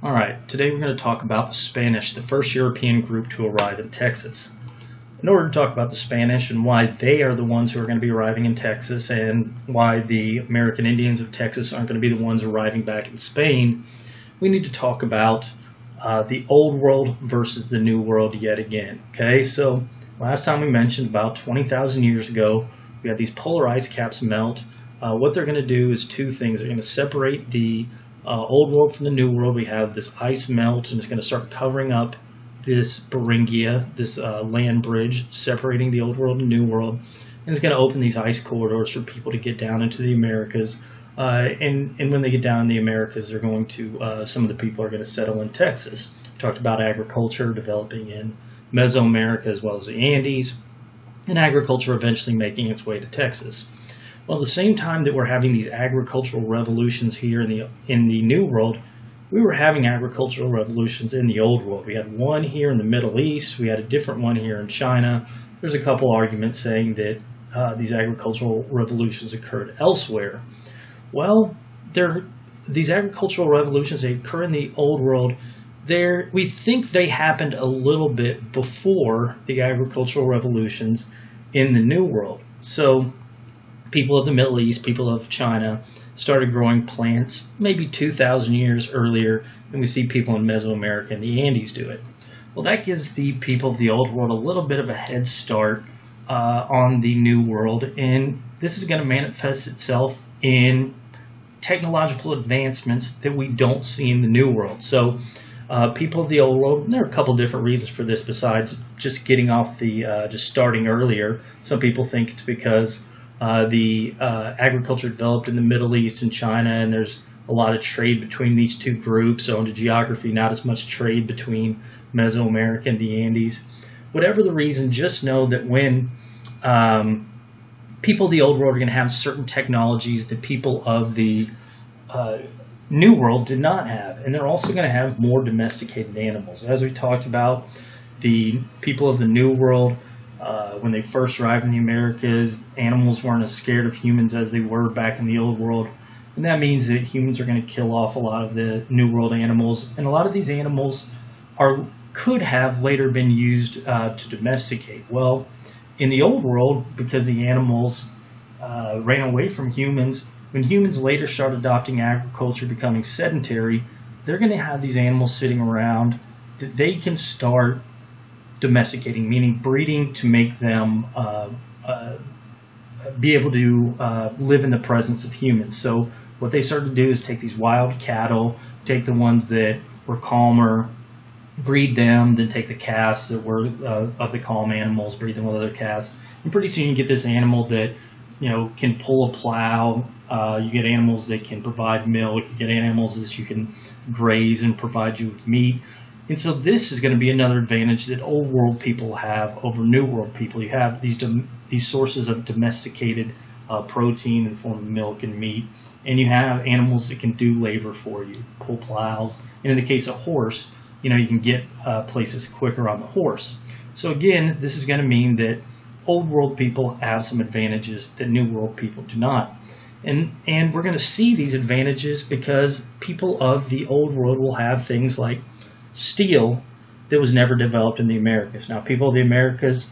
All right, today we're going to talk about the Spanish, the first European group to arrive in Texas. In order to talk about the Spanish and why they are the ones who are going to be arriving in Texas and why the American Indians of Texas aren't going to be the ones arriving back in Spain, we need to talk about the Old World versus the New World yet again. Okay, so last time we mentioned about 20,000 years ago, we had these polar ice caps melt. What they're going to do is two things. They're going to separate the Old World from the New World. We have this ice melt, and it's going to start covering up this Beringia, this land bridge separating the Old World and New World. And it's going to open these ice corridors for people to get down into the Americas. And when they get down in the Americas, they're going to, some of the people are going to settle in Texas. We talked about agriculture developing in Mesoamerica as well as the Andes, and agriculture eventually making its way to Texas. Well, at the same time that we're having these agricultural revolutions here in the New World, we were having agricultural revolutions in the Old World. We had one here in the Middle East. We had a different one here in China. There's a couple arguments saying that these agricultural revolutions occurred elsewhere. Well, these agricultural revolutions, they occur in the Old World. We think they happened a little bit before the agricultural revolutions in the New World. So people of the Middle East, people of China, started growing plants maybe 2,000 years earlier than we see people in Mesoamerica and the Andes do it. Well, that gives the people of the Old World a little bit of a head start on the New World, and this is going to manifest itself in technological advancements that we don't see in the New World. So people of the Old World, there are a couple different reasons for this besides just getting off just starting earlier. Some people think it's because the agriculture developed in the Middle East and China, and there's a lot of trade between these two groups. So into geography, not as much trade between Mesoamerica and the Andes. Whatever the reason, just know that when people of the Old World are going to have certain technologies that people of the New World did not have, and they're also going to have more domesticated animals. As we talked about, the people of the New World, when they first arrived in the Americas, animals weren't as scared of humans as they were back in the Old World. And that means that humans are going to kill off a lot of the New World animals. And a lot of these animals could have later been used to domesticate. Well, in the Old World, because the animals ran away from humans, when humans later start adopting agriculture, becoming sedentary, they're going to have these animals sitting around that they can start domesticating, meaning breeding to make them be able to live in the presence of humans. So what they started to do is take these wild cattle, take the ones that were calmer, breed them, then take the calves that were of the calm animals, breed them with other calves, and pretty soon you get this animal that can pull a plow. You get animals that can provide milk. You get animals that you can graze and provide you with meat. And so this is going to be another advantage that Old World people have over New World people. You have these sources of domesticated protein in the form of milk and meat, and you have animals that can do labor for you, pull plows. And in the case of horse, you can get places quicker on the horse. So again, this is going to mean that Old World people have some advantages that New World people do not. And we're going to see these advantages because people of the Old World will have things like steel that was never developed in the Americas. Now, people of the Americas,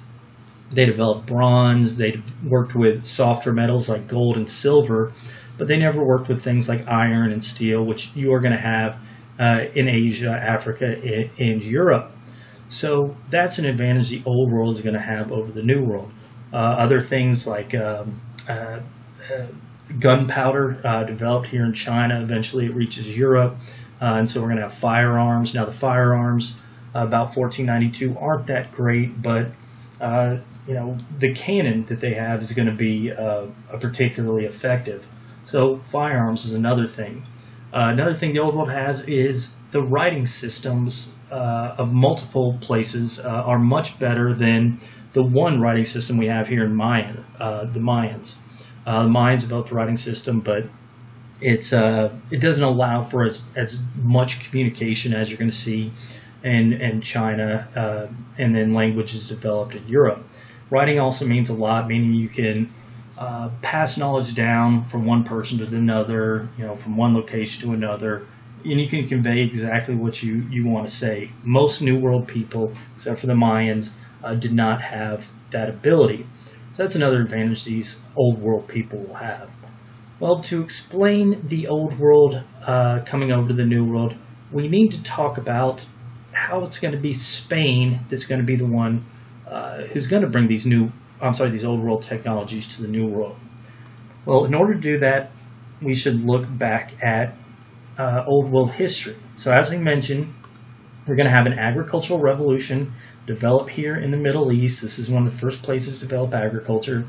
they developed bronze, they worked with softer metals like gold and silver, but they never worked with things like iron and steel, which you are going to have in Asia, Africa, and Europe. So that's an advantage the Old World is going to have over the New World. Other things like gunpowder developed here in China. Eventually it reaches Europe. And so we're going to have firearms. Now the firearms about 1492 aren't that great, but the cannon that they have is going to be particularly effective. So firearms is another thing. Another thing the Old World has is the writing systems of multiple places are much better than the one writing system we have here in the Mayans. The Mayans developed a writing system, but it doesn't allow for as much communication as you're going to see in China, and then languages developed in Europe. Writing also means a lot, meaning you can pass knowledge down from one person to another, from one location to another, and you can convey exactly what you want to say. Most New World people, except for the Mayans, did not have that ability. So that's another advantage these Old World people will have. Well, to explain the Old World coming over to the New World, we need to talk about how it's going to be Spain that's going to be the one who's going to bring these Old World technologies to the New World. Well, in order to do that, we should look back at Old World history. So as we mentioned, we're going to have an agricultural revolution develop here in the Middle East. This is one of the first places to develop agriculture.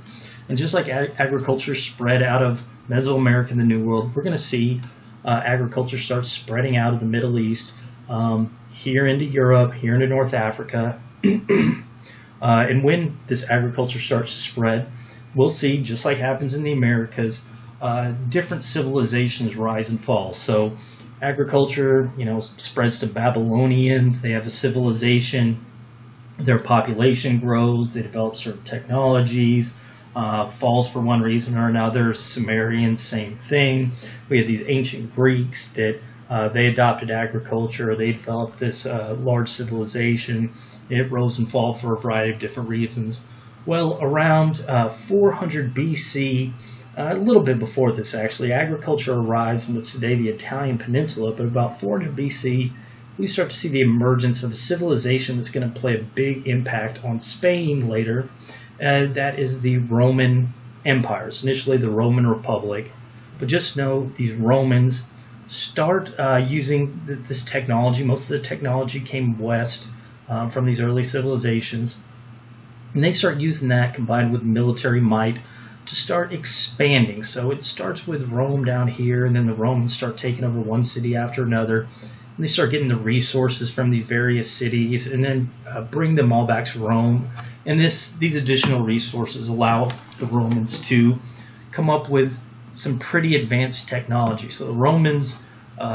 And just like agriculture spread out of Mesoamerica and the New World, we're going to see agriculture start spreading out of the Middle East here into Europe, here into North Africa. And when this agriculture starts to spread, we'll see, just like happens in the Americas, different civilizations rise and fall. So agriculture, spreads to Babylonians. They have a civilization. Their population grows. They develop certain technologies. Falls for one reason or another. Sumerians, same thing. We have these ancient Greeks that they adopted agriculture. They developed this large civilization. It rose and fell for a variety of different reasons. Well, around 400 BC, a little bit before this actually, agriculture arrives in what's today the Italian peninsula, but about 400 BC, we start to see the emergence of a civilization that's going to play a big impact on Spain later. That is the Roman empires, initially the Roman Republic. But just know these Romans start using this technology. Most of the technology came west from these early civilizations. And they start using that combined with military might to start expanding. So it starts with Rome down here, and then the Romans start taking over one city after another. And they start getting the resources from these various cities and then bring them all back to Rome. And these additional resources allow the Romans to come up with some pretty advanced technology. So the Romans, you're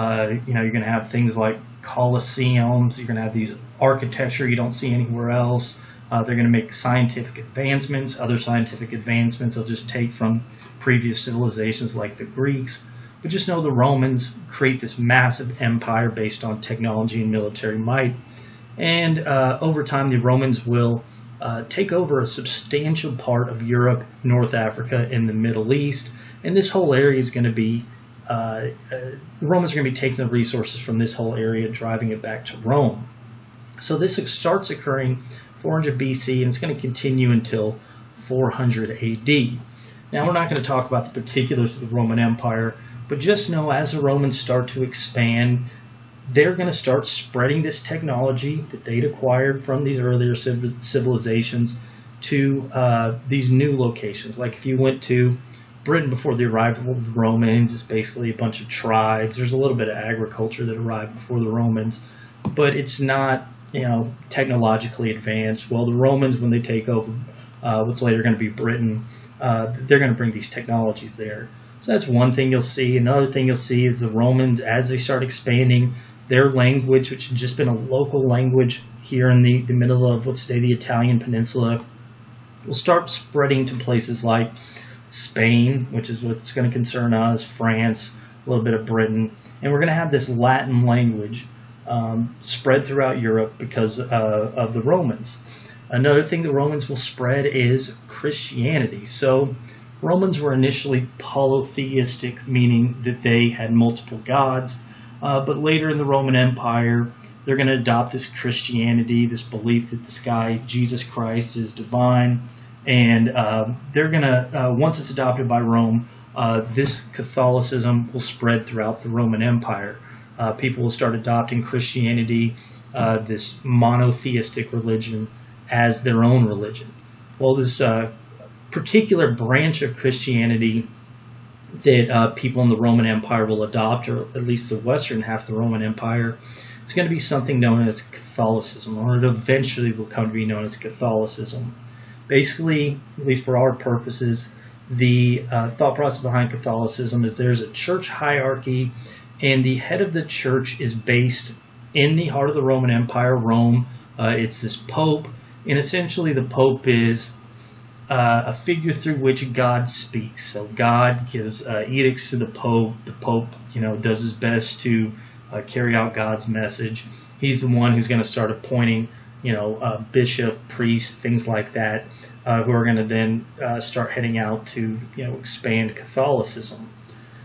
going to have things like Colosseums. You're going to have these architecture you don't see anywhere else. They're going to make scientific advancements. Other scientific advancements they'll just take from previous civilizations like the Greeks. But just know the Romans create this massive empire based on technology and military might. And over time, the Romans will take over a substantial part of Europe, North Africa, and the Middle East. And this whole area is going to be, the Romans are going to be taking the resources from this whole area, driving it back to Rome. So this starts occurring 400 BC, and it's going to continue until 400 AD. Now, we're not going to talk about the particulars of the Roman Empire, but just know as the Romans start to expand, they're going to start spreading this technology that they'd acquired from these earlier civilizations to these new locations. Like if you went to Britain before the arrival of the Romans, it's basically a bunch of tribes. There's a little bit of agriculture that arrived before the Romans, but it's not, technologically advanced. Well, the Romans, when they take over what's later going to be Britain, they're going to bring these technologies there. So that's one thing you'll see. Another thing you'll see is the Romans, as they start expanding their language, which had just been a local language here in the middle of what's today the Italian peninsula, will start spreading to places like Spain, which is what's going to concern us, France, a little bit of Britain. And we're going to have this Latin language spread throughout Europe because of the Romans. Another thing the Romans will spread is Christianity. So Romans were initially polytheistic, meaning that they had multiple gods, but later in the Roman Empire, they're going to adopt this Christianity, this belief that this guy, Jesus Christ, is divine, and they're going to, once it's adopted by Rome, this Catholicism will spread throughout the Roman Empire. People will start adopting Christianity, this monotheistic religion, as their own religion. Well, this particular branch of Christianity that people in the Roman Empire will adopt, or at least the western half of the Roman Empire, it's going to be something known as Catholicism, or it eventually will come to be known as Catholicism. Basically, at least for our purposes, the thought process behind Catholicism is there's a church hierarchy, and the head of the church is based in the heart of the Roman Empire, Rome. It's this Pope, and essentially the Pope is a figure through which God speaks. So God gives edicts to the Pope. The Pope, does his best to carry out God's message. He's the one who's going to start appointing, bishop, priest, things like that, who are going to then start heading out to, expand Catholicism.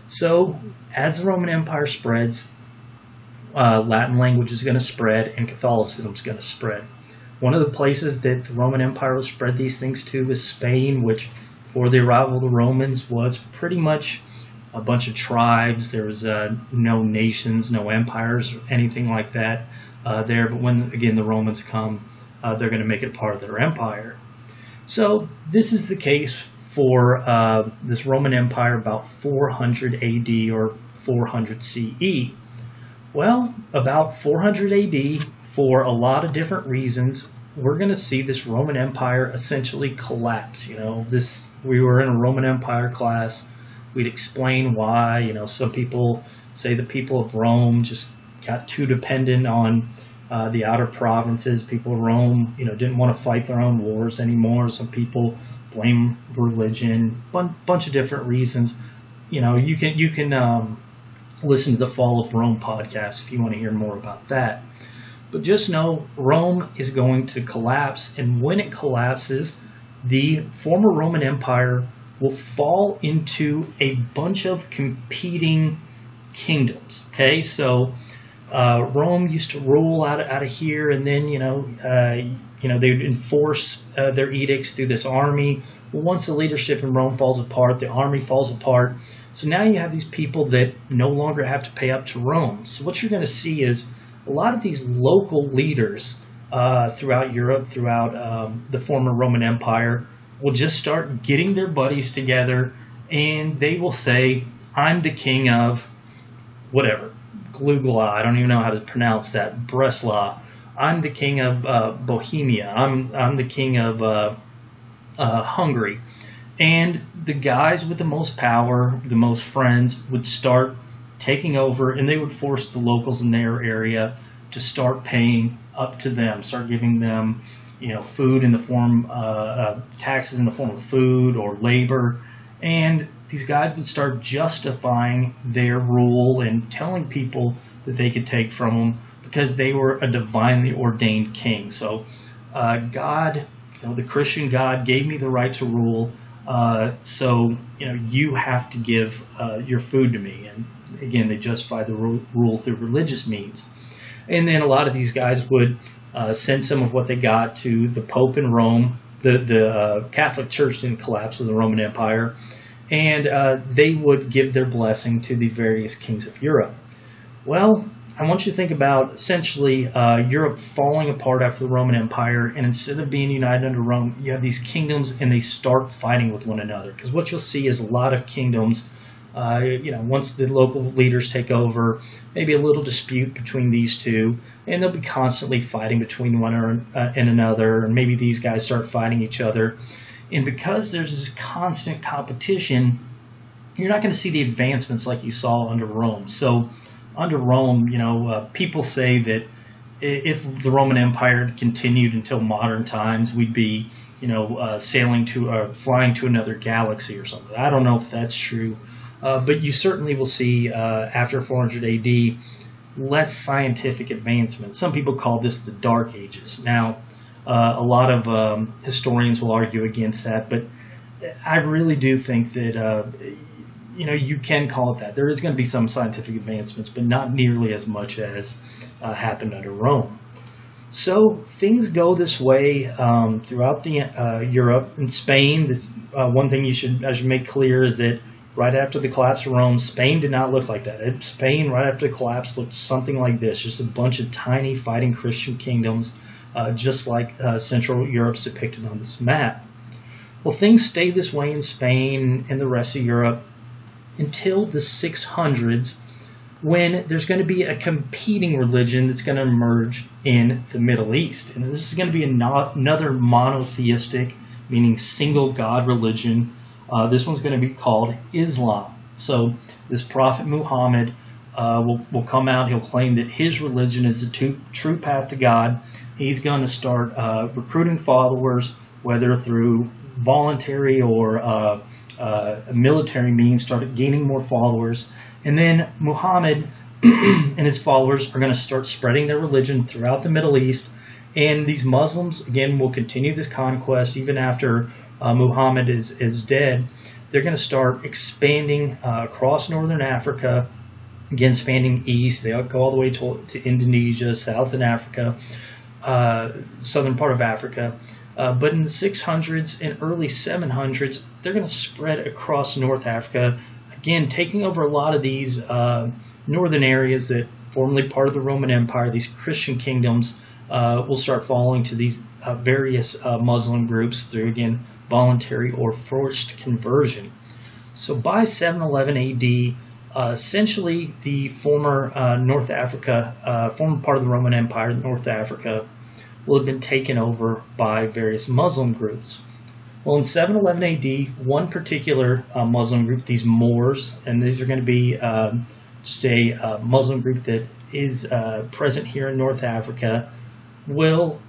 So as the Roman Empire spreads, Latin language is going to spread and Catholicism is going to spread. One of the places that the Roman Empire will spread these things to is Spain, which before the arrival of the Romans was pretty much a bunch of tribes. There was no nations, no empires, anything like that there. But when, again, the Romans come, they're going to make it part of their empire. So this is the case for this Roman Empire about 400 AD or 400 CE. Well, about 400 AD, for a lot of different reasons, we're going to see this Roman Empire essentially collapse. We were in a Roman Empire class. We'd explain why. Some people say the people of Rome just got too dependent on the outer provinces. People of Rome, didn't want to fight their own wars anymore. Some people blame religion. Bunch of different reasons. You can listen to the Fall of Rome podcast if you want to hear more about that. But just know Rome is going to collapse, and when it collapses, the former Roman Empire will fall into a bunch of competing kingdoms. Okay, so Rome used to rule out of here, and then they would enforce their edicts through this army. Well, once the leadership in Rome falls apart, the army falls apart. So now you have these people that no longer have to pay up to Rome. So what you're going to see is a lot of these local leaders throughout Europe, throughout the former Roman Empire, will just start getting their buddies together, and they will say, I'm the king of whatever, Glugla, I don't even know how to pronounce that, Breslau. I'm the king of Bohemia. I'm the king of Hungary. And the guys with the most power, the most friends, would start taking over, and they would force the locals in their area to start paying up to them, start giving them, food in the form, taxes in the form of food or labor. And these guys would start justifying their rule and telling people that they could take from them because they were a divinely ordained king. So God, the Christian God gave me the right to rule. So you have to give your food to me. And again, they justify the rule through religious means. And then a lot of these guys would send some of what they got to the Pope in Rome. The Catholic Church didn't collapse with the Roman Empire. And they would give their blessing to these various kings of Europe. Well, I want you to think about essentially Europe falling apart after the Roman Empire, and instead of being united under Rome, you have these kingdoms and they start fighting with one another. Because what you'll see is a lot of kingdoms, once the local leaders take over, maybe a little dispute between these two, and they'll be constantly fighting between one and another, and maybe these guys start fighting each other. And because there's this constant competition, you're not going to see the advancements like you saw under Rome. So under Rome, people say that if the Roman Empire had continued until modern times, we'd be, flying to another galaxy or something. I don't know if that's true, but you certainly will see after 400 AD less scientific advancement. Some people call this the Dark Ages. Now, a lot of historians will argue against that, but I really do think that you can call it that. There is going to be some scientific advancements, but not nearly as much as happened under Rome. So things go this way throughout the Europe and Spain. This one thing I should make clear is that right after the collapse of Rome, Spain did not look like that. Spain, right after the collapse, looked something like this: just a bunch of tiny fighting Christian kingdoms, just like Central Europe's depicted on this map. Well, things stay this way in Spain and the rest of Europe until the 600s, when there's going to be a competing religion that's going to emerge in the Middle East. And this is going to be another monotheistic, meaning single God religion. This one's going to be called Islam. So this prophet Muhammad will come out. He'll claim that his religion is the true path to God. He's going to start recruiting followers, whether through voluntary or military means, started gaining more followers. And then Muhammad and his followers are going to start spreading their religion throughout the Middle East. And these Muslims, again, will continue this conquest even after Muhammad is dead. They're going to start expanding across northern Africa, again, expanding east. They go all the way to Indonesia, southern Africa, southern part of Africa. But in the 600s and early 700s, they're going to spread across North Africa, again, taking over a lot of these northern areas that formerly part of the Roman Empire. These Christian kingdoms will start falling to these various Muslim groups through, again, voluntary or forced conversion. So by 711 AD, essentially the former North Africa, former part of the Roman Empire, North Africa, will have been taken over by various Muslim groups. Well, in 711 AD, one particular Muslim group, these Moors, and these are going to be just a Muslim group that is present here in North Africa, will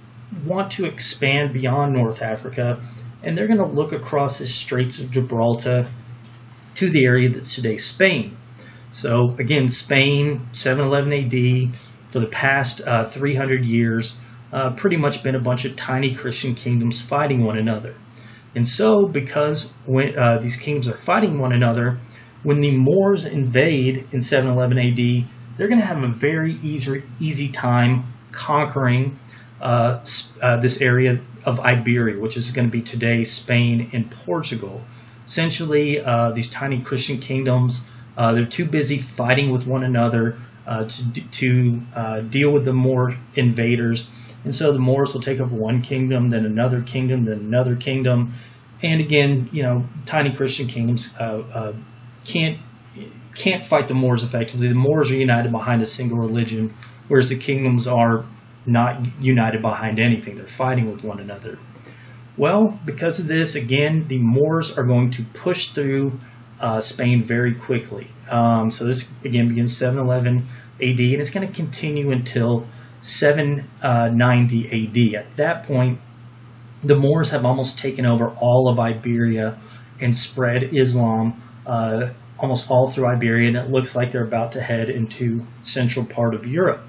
want to expand beyond North Africa, and they're going to look across the Straits of Gibraltar to the area that's today Spain. So again, Spain, 711 AD, for the past 300 years, pretty much been a bunch of tiny Christian kingdoms fighting one another. And so, because when these kingdoms are fighting one another, when the Moors invade in 711 AD, they're going to have a very easy time conquering this area of Iberia, which is going to be today Spain and Portugal. Essentially, these tiny Christian kingdoms, they're too busy fighting with one another to deal with the Moor invaders. And so the Moors will take over one kingdom, then another kingdom, then another kingdom. And again, tiny Christian kingdoms can't fight the Moors effectively. The Moors are united behind a single religion, whereas the kingdoms are not united behind anything. They're fighting with one another. Well, because of this, again, the Moors are going to push through Spain very quickly. So this, again, begins 711 AD, and it's going to continue until 790 AD. At that point, the Moors have almost taken over all of Iberia and spread Islam almost all through Iberia, and it looks like they're about to head into central part of Europe.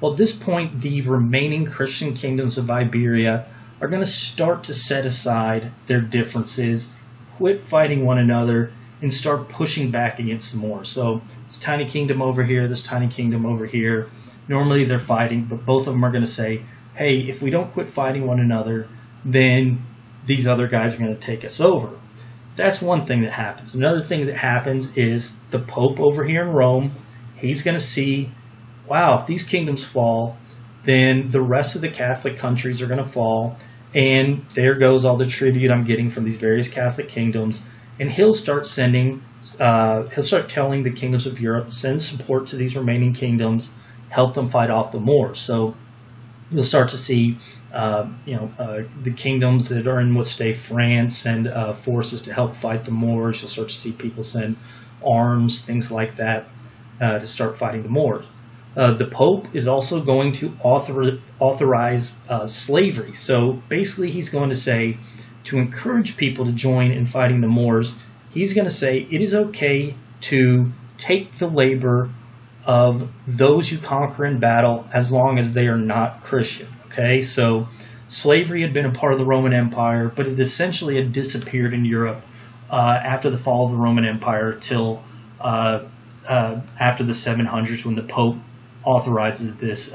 Well, at this point, the remaining Christian kingdoms of Iberia are going to start to set aside their differences, quit fighting one another, and start pushing back against the Moors. So this tiny kingdom over here, this tiny kingdom over here, normally they're fighting, but both of them are going to say, hey, if we don't quit fighting one another, then these other guys are going to take us over. That's one thing that happens. Another thing that happens is the Pope over here in Rome, he's going to see, wow, if these kingdoms fall, then the rest of the Catholic countries are going to fall, and there goes all the tribute I'm getting from these various Catholic kingdoms, and he'll start telling the kingdoms of Europe, send support to these remaining kingdoms, help them fight off the Moors. So you'll start to see, the kingdoms that are in what's today France send forces to help fight the Moors. You'll start to see people send arms, things like that, to start fighting the Moors. The Pope is also going to authorize slavery. So basically, he's going to say, to encourage people to join in fighting the Moors, he's going to say it is okay to take the labor of those you conquer in battle as long as they are not Christian. Okay, so slavery had been a part of the Roman Empire, but it essentially had disappeared in Europe after the fall of the Roman Empire till after the 700s, when the Pope authorizes this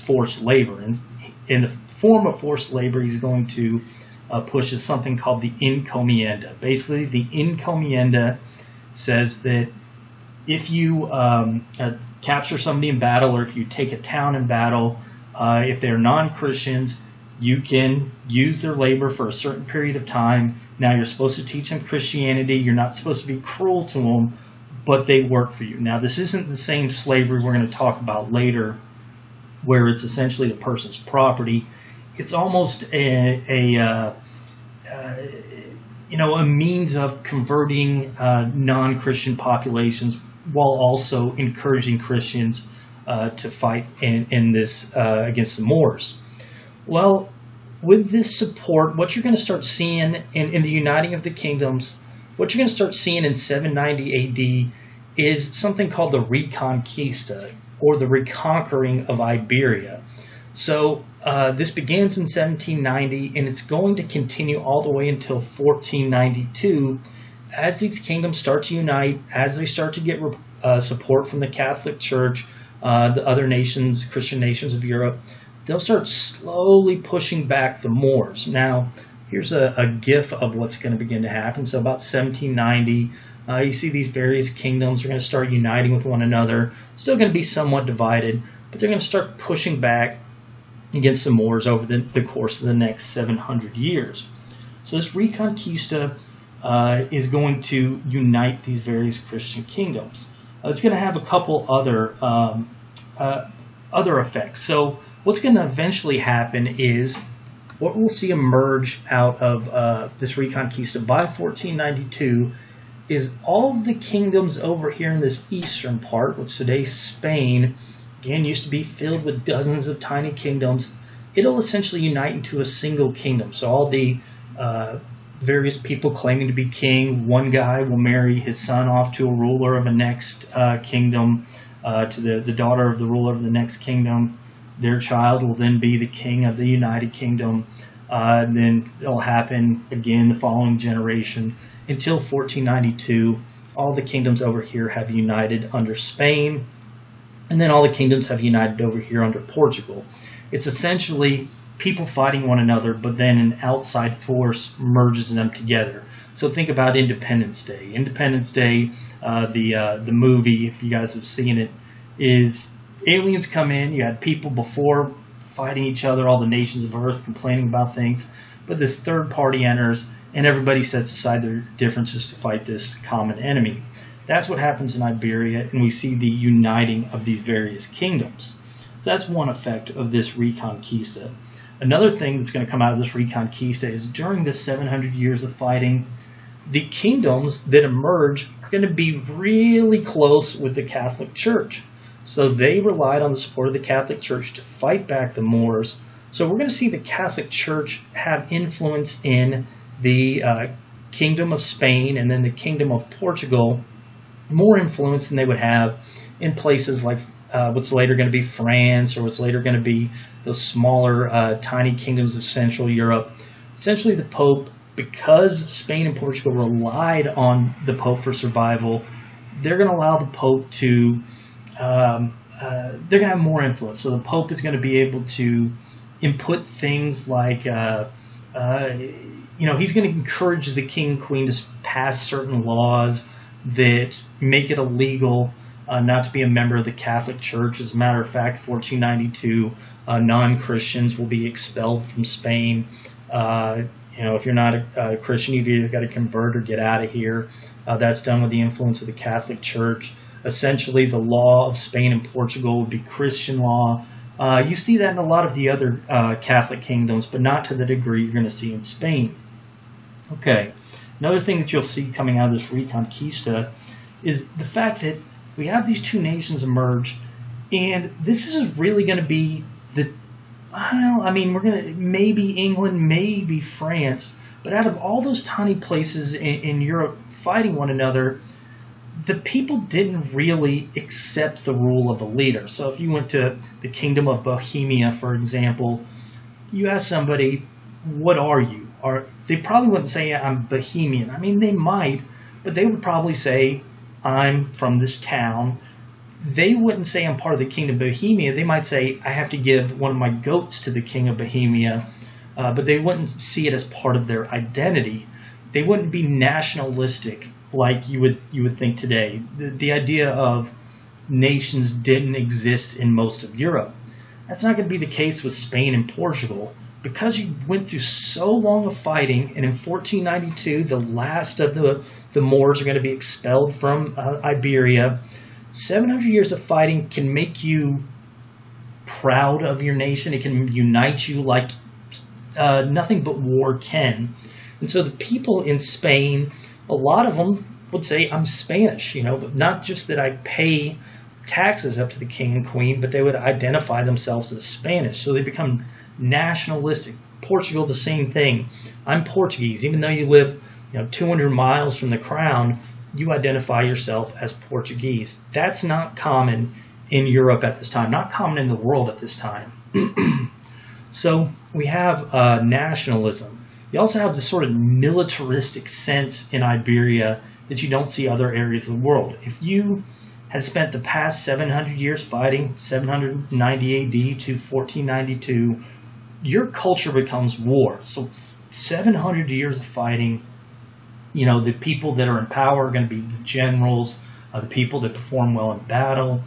forced labor. And in the form of forced labor, he's going to push something called the encomienda. Basically, the encomienda says that if you capture somebody in battle, or if you take a town in battle, if they're non-Christians, you can use their labor for a certain period of time. Now, you're supposed to teach them Christianity. You're not supposed to be cruel to them, but they work for you. Now, this isn't the same slavery we're going to talk about later, where it's essentially the person's property. It's almost a means of converting non-Christian populations while also encouraging Christians to fight in this against the Moors. Well, with this support, what you're going to start seeing in the uniting of the kingdoms, what you're going to start seeing in 790 AD is something called the Reconquista, or the reconquering of Iberia. So this begins in 1790, and it's going to continue all the way until 1492, as these kingdoms start to unite, as they start to get support from the Catholic Church, the other nations, Christian nations of Europe. They'll start slowly pushing back the Moors. Now, here's a gif of what's going to begin to happen. So about 1790, you see these various kingdoms are going to start uniting with one another. Still going to be somewhat divided, but they're going to start pushing back against the Moors over the course of the next 700 years. So this Reconquista is going to unite these various Christian kingdoms. It's going to have a couple other effects. So what's going to eventually happen is what we'll see emerge out of this Reconquista by 1492 is all of the kingdoms over here in this eastern part, what's today Spain, again used to be filled with dozens of tiny kingdoms. It'll essentially unite into a single kingdom. So all the various people claiming to be king, one guy will marry his son off to a ruler of a next kingdom, to the daughter of the ruler of the next kingdom. Their child will then be the king of the United Kingdom. Then it'll happen again the following generation until 1492. All the kingdoms over here have united under Spain, and then all the kingdoms have united over here under Portugal. It's essentially people fighting one another, but then an outside force merges them together. So think about Independence Day. Independence Day, the movie, if you guys have seen it, is aliens come in. You had people before fighting each other, all the nations of Earth complaining about things, but this third party enters, and everybody sets aside their differences to fight this common enemy. That's what happens in Iberia, and we see the uniting of these various kingdoms. So that's one effect of this Reconquista. Another thing that's going to come out of this Reconquista is during this 700 years of fighting, the kingdoms that emerge are going to be really close with the Catholic Church. So they relied on the support of the Catholic Church to fight back the Moors. So we're going to see the Catholic Church have influence in the Kingdom of Spain and then the Kingdom of Portugal, more influence than they would have in places like what's later going to be France, or what's later going to be those smaller tiny kingdoms of Central Europe. Essentially the Pope, because Spain and Portugal relied on the Pope for survival, they're going to allow the Pope to they're going to have more influence. So the Pope is going to be able to input things like he's going to encourage the king and queen to pass certain laws that make it illegal not to be a member of the Catholic Church. As a matter of fact, 1492, non-Christians will be expelled from Spain. If you're not a Christian, you've either got to convert or get out of here. That's done with the influence of the Catholic Church. Essentially, the law of Spain and Portugal would be Christian law. You see that in a lot of the other Catholic kingdoms, but not to the degree you're going to see in Spain. Okay, another thing that you'll see coming out of this Reconquista is the fact that we have these two nations emerge, and this is really going to be we're going to, maybe England, maybe France, but out of all those tiny places in Europe fighting one another, the people didn't really accept the rule of a leader. So if you went to the Kingdom of Bohemia, for example, you ask somebody, what are you? They probably wouldn't say, I'm Bohemian. I mean, they might, but they would probably say, I'm from this town. They wouldn't say I'm part of the Kingdom of Bohemia. They might say, I have to give one of my goats to the King of Bohemia, but they wouldn't see it as part of their identity. They wouldn't be nationalistic like you would think today. The idea of nations didn't exist in most of Europe. That's not going to be the case with Spain and Portugal. Because you went through so long of fighting, and in 1492, the last of the Moors are going to be expelled from Iberia. 700 years of fighting can make you proud of your nation. It can unite you like nothing but war can. And so the people in Spain, a lot of them would say, I'm Spanish, but not just that I pay taxes up to the king and queen, but they would identify themselves as Spanish. So they become nationalistic. Portugal, the same thing. I'm Portuguese. Even though you live 200 miles from the crown, you identify yourself as Portuguese. That's not common in Europe at this time, not common in the world at this time. So we have nationalism. You also have this sort of militaristic sense in Iberia that you don't see other areas of the world. If you had spent the past 700 years fighting, 790 AD to 1492, your culture becomes war. So 700 years of fighting, the people that are in power are going to be the generals, the people that perform well in battle.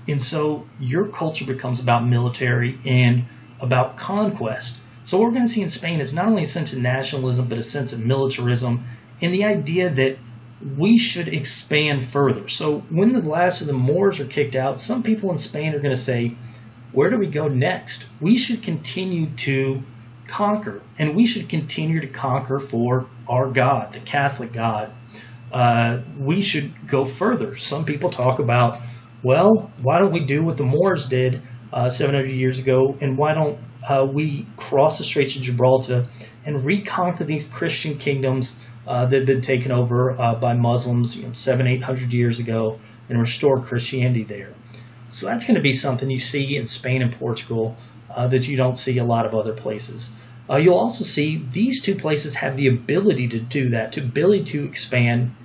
And so your culture becomes about military and about conquest. So what we're going to see in Spain is not only a sense of nationalism, but a sense of militarism and the idea that we should expand further. So when the last of the Moors are kicked out, some people in Spain are going to say, where do we go next? We should continue to conquer, and we should continue to conquer for our God, the Catholic God. We should go further. Some people talk about, well, why don't we do what the Moors did 700 years ago, and why don't we cross the Straits of Gibraltar and reconquer these Christian kingdoms that had been taken over by Muslims 700-800 years ago and restore Christianity there. So that's going to be something you see in Spain and Portugal that you don't see a lot of other places. You'll also see these two places have the ability to do that, the ability to expand,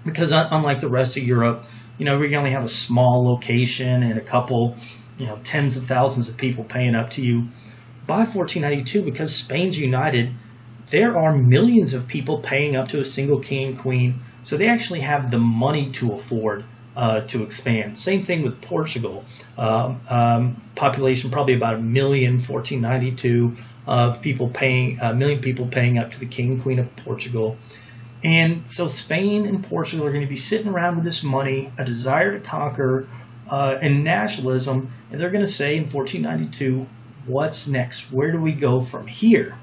because unlike the rest of Europe, we only have a small location and a couple, tens of thousands of people paying up to you. By 1492, because Spain's united, there are millions of people paying up to a single king and queen, so they actually have the money to afford to expand. Same thing with Portugal. Population probably about 1 million, 1492 of people paying, 1 million people paying up to the king and queen of Portugal. And so Spain and Portugal are going to be sitting around with this money, a desire to conquer, and nationalism, and they're going to say in 1492, what's next? Where do we go from here?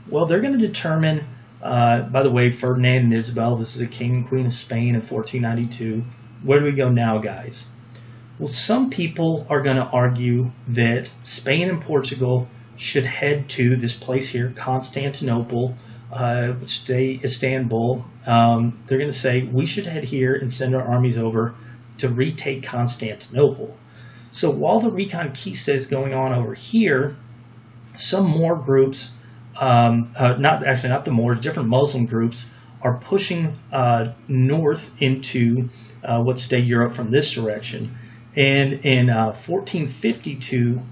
Well, they're going to determine, by the way, Ferdinand and Isabel, this is the king and queen of Spain in 1492. Where do we go now, guys? Well, some people are going to argue that Spain and Portugal should head to this place here, Constantinople, which today is Istanbul. They're going to say, we should head here and send our armies over to retake Constantinople. So while the Reconquista is going on over here, some more groups, not the Moors, different Muslim groups are pushing north into what's today Europe from this direction. And in 1452,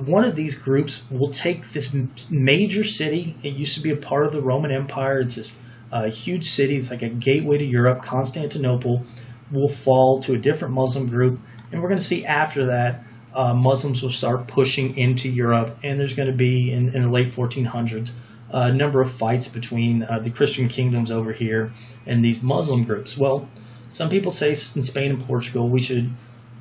one of these groups will take this major city. It used to be a part of the Roman Empire. It's this huge city. It's like a gateway to Europe. Constantinople will fall to a different Muslim group. And we're going to see after that, Muslims will start pushing into Europe. And there's going to be, in the late 1400s, a number of fights between the Christian kingdoms over here and these Muslim groups. Well, some people say in Spain and Portugal we should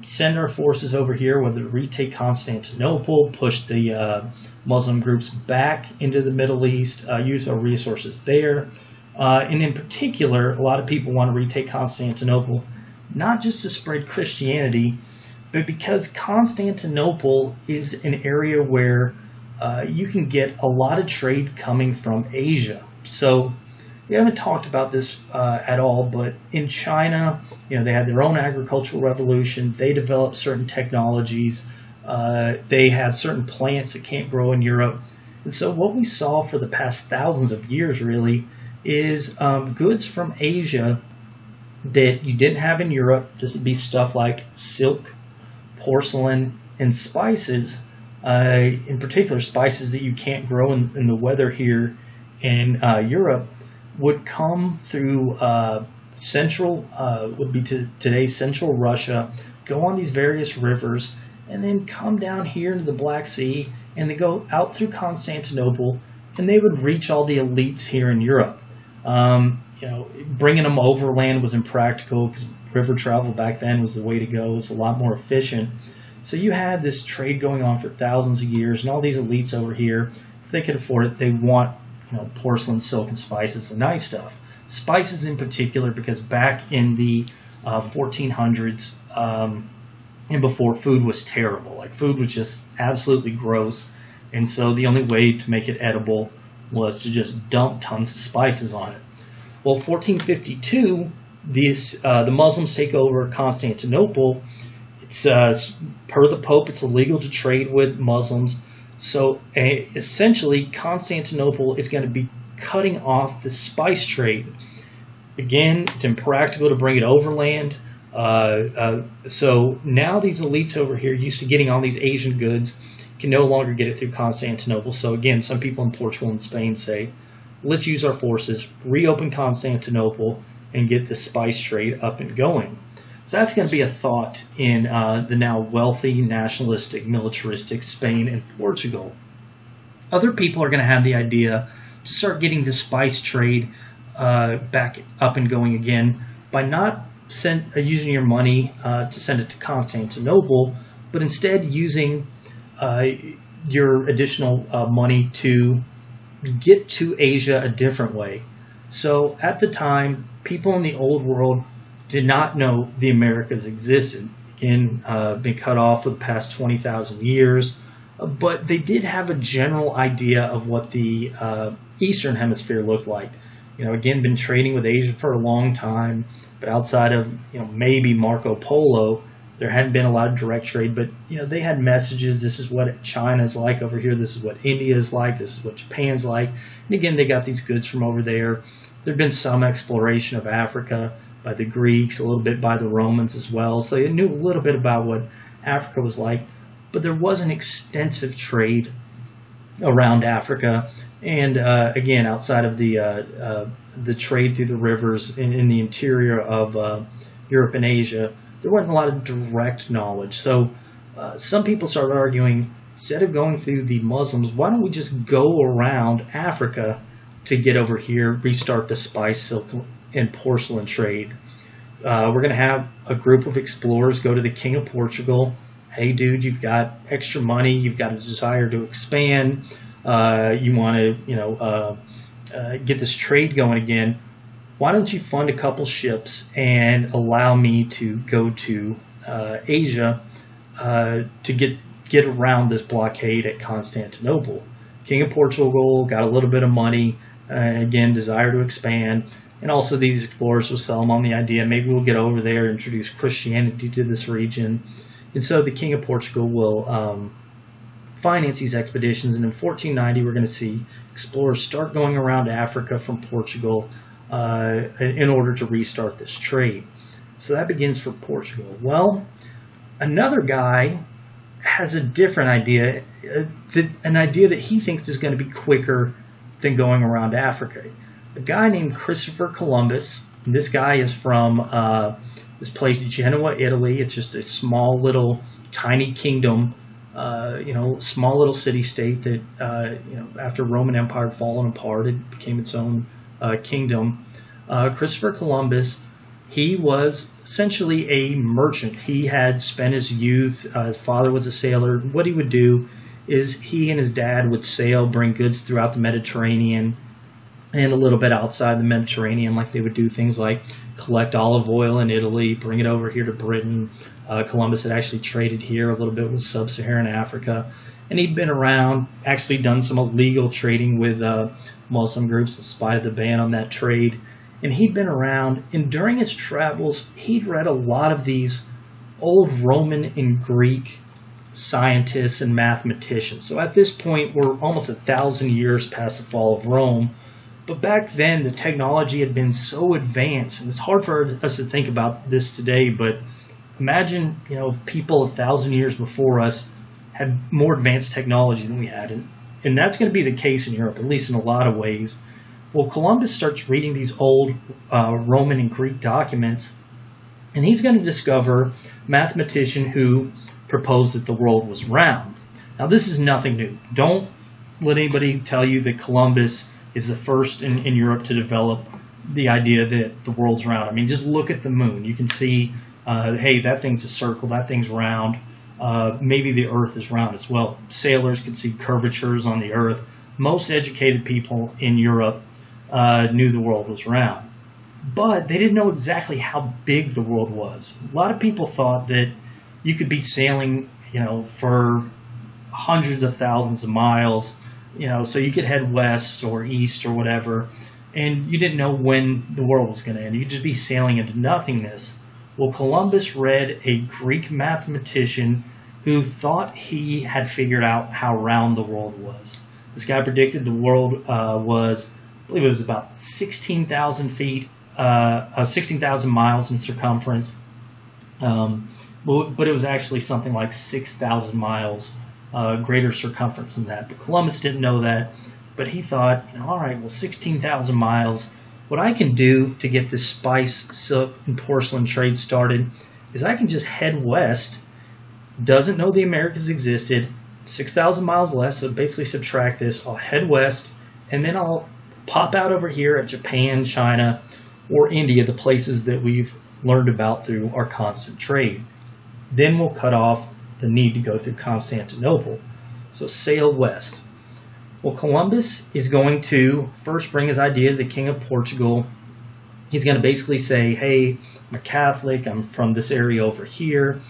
send our forces over here, whether to retake Constantinople, push the Muslim groups back into the Middle East, use our resources there. And in particular, a lot of people want to retake Constantinople, not just to spread Christianity, but because Constantinople is an area where you can get a lot of trade coming from Asia. So we haven't talked about this at all, but in China, they had their own agricultural revolution. They developed certain technologies. They had certain plants that can't grow in Europe. And so what we saw for the past thousands of years really is goods from Asia that you didn't have in Europe. This would be stuff like silk, porcelain, and spices, in particular spices that you can't grow in the weather here in Europe, would come through would be today's central Russia, go on these various rivers, and then come down here into the Black Sea, and they go out through Constantinople, and they would reach all the elites here in Europe. Bringing them overland was impractical because river travel back then was the way to go. It was a lot more efficient. So you had this trade going on for thousands of years, and all these elites over here, if they could afford it, they want porcelain, silk, and spices, the nice stuff. Spices in particular, because back in the 1400s and before, food was terrible. Like, food was just absolutely gross, and so the only way to make it edible was to just dump tons of spices on it. Well, 1452, the Muslims take over Constantinople. It's per the Pope, it's illegal to trade with Muslims. So essentially, Constantinople is going to be cutting off the spice trade. Again, it's impractical to bring it overland. So now these elites over here, used to getting all these Asian goods, can no longer get it through Constantinople. So again, some people in Portugal and Spain say, let's use our forces, reopen Constantinople, and get the spice trade up and going. So that's going to be a thought in the now wealthy, nationalistic, militaristic Spain and Portugal. Other people are going to have the idea to start getting the spice trade back up and going again by not using your money to send it to Constantinople, but instead using your additional money to get to Asia a different way. So at the time, people in the old world did not know the Americas existed. Again, been cut off for the past 20,000 years, but they did have a general idea of what the Eastern Hemisphere looked like. Again, been trading with Asia for a long time, but outside of maybe Marco Polo, there hadn't been a lot of direct trade. But they had messages. This is what China's like over here. This is what India is like. This is what Japan's like. And again, they got these goods from over there. There'd been some exploration of Africa by the Greeks, a little bit by the Romans as well. So they knew a little bit about what Africa was like, but there wasn't extensive trade around Africa. And again, outside of the trade through the rivers in the interior of Europe and Asia, there wasn't a lot of direct knowledge. So some people started arguing, instead of going through the Muslims, why don't we just go around Africa to get over here, restart the spice, silk, and porcelain trade? We're going to have a group of explorers go to the King of Portugal. Hey, dude, you've got extra money. You've got a desire to expand. You want to, get this trade going again. Why don't you fund a couple ships and allow me to go to Asia to get around this blockade at Constantinople? King of Portugal got a little bit of money, again, desire to expand, and also these explorers will sell them on the idea, maybe we'll get over there and introduce Christianity to this region. And so the King of Portugal will finance these expeditions, and in 1490 we're going to see explorers start going around Africa from Portugal in order to restart this trade. So that begins for Portugal. Well, another guy has a different idea, an idea that he thinks is going to be quicker than going around Africa. A guy named Christopher Columbus. This guy is from this place, Genoa, Italy. It's just a small little tiny kingdom, small little city-state that, after Roman Empire had fallen apart, it became its own kingdom. Christopher Columbus, he was essentially a merchant. He had spent his youth, his father was a sailor. What he would do is he and his dad would sail, bring goods throughout the Mediterranean and a little bit outside the Mediterranean. Like they would do things like collect olive oil in Italy, bring it over here to Britain. Columbus had actually traded here a little bit with sub-Saharan Africa. And he'd been around, actually done some illegal trading with Muslim groups in spite of the ban on that trade. And he'd been around, and during his travels, he'd read a lot of these old Roman and Greek scientists and mathematicians. So at this point, we're almost 1,000 years past the fall of Rome. But back then, the technology had been so advanced, and it's hard for us to think about this today, but imagine, if people 1,000 years before us had more advanced technology than we had. And that's going to be the case in Europe, at least in a lot of ways. Well, Columbus starts reading these old Roman and Greek documents, and he's going to discover a mathematician who proposed that the world was round. Now, this is nothing new. Don't let anybody tell you that Columbus is the first in Europe to develop the idea that the world's round. I mean, just look at the moon. You can see, hey, that thing's a circle, that thing's round. Maybe the earth is round as well. Sailors could see curvatures on the earth. Most educated people in Europe knew the world was round. But they didn't know exactly how big the world was. A lot of people thought that you could be sailing, for hundreds of thousands of miles, so you could head west or east or whatever, and you didn't know when the world was going to end. You'd just be sailing into nothingness. Well, Columbus read a Greek mathematician who thought he had figured out how round the world was. This guy predicted the world was, I believe it was about 16,000 feet, 16,000 miles in circumference. But it was actually something like 6,000 miles greater circumference than that. But Columbus didn't know that. But he thought, all right, well, 16,000 miles. What I can do to get this spice, silk, and porcelain trade started is I can just head west. Doesn't know the Americas existed. 6,000 miles less, so basically subtract this. I'll head west, and then I'll pop out over here at Japan, China, or India, the places that we've learned about through our constant trade. Then we'll cut off the need to go through Constantinople. So sail west. Well, Columbus is going to first bring his idea to the King of Portugal. He's going to basically say, hey, I'm a Catholic, I'm from this area over here.